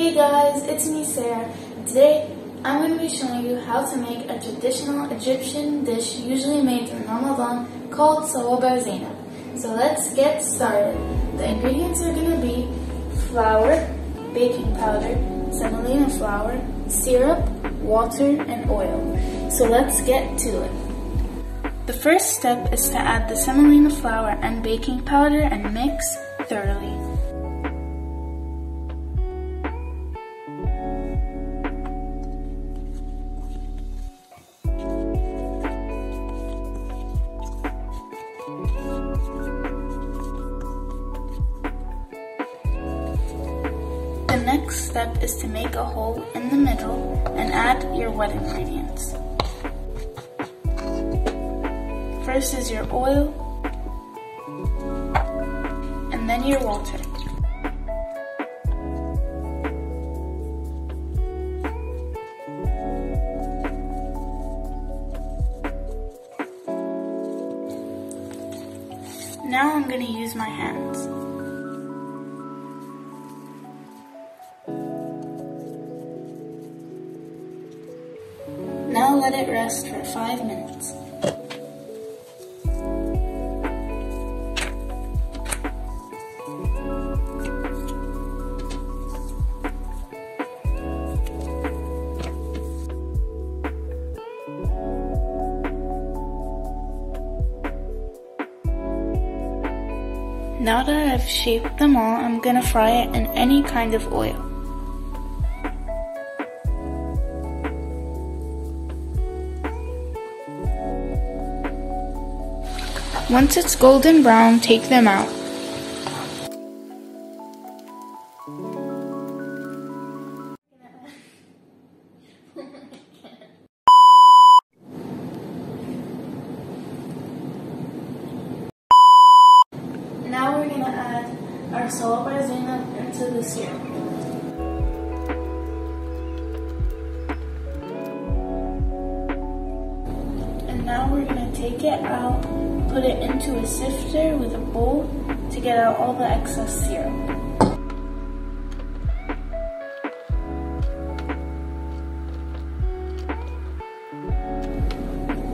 Hey guys, it's me Sarah. Today I'm going to be showing you how to make a traditional Egyptian dish usually made in Ramadan called Sawabe3 Zainab. So let's get started. The ingredients are going to be flour, baking powder, semolina flour, syrup, water, and oil. So let's get to it. The first step is to add the semolina flour and baking powder and mix thoroughly. The next step is to make a hole in the middle and add your wet ingredients. First is your oil, and then your water. Now I'm going to use my hands. Now let it rest for 5 minutes. Now that I've shaped them all, I'm gonna fry it in any kind of oil. Once it's golden brown, take them out. Now we're going to add our Sawabe3 Zainab into the syrup. And now we're going to take it out, put it into a sifter with a bowl to get out all the excess syrup.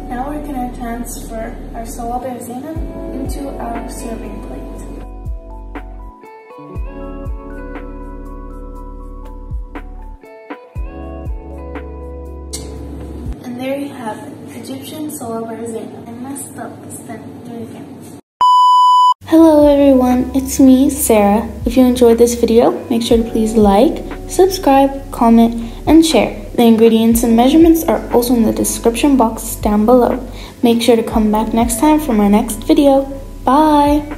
Now we're going to transfer our Sawabe3 Zainab into our serving plate. And there you have it, Egyptian Sawabe3 Zainab. I messed up this time, do it again. Hello everyone, it's me, Sarah. If you enjoyed this video, make sure to please like, subscribe, comment, and share. The ingredients and measurements are also in the description box down below. Make sure to come back next time for my next video. Bye!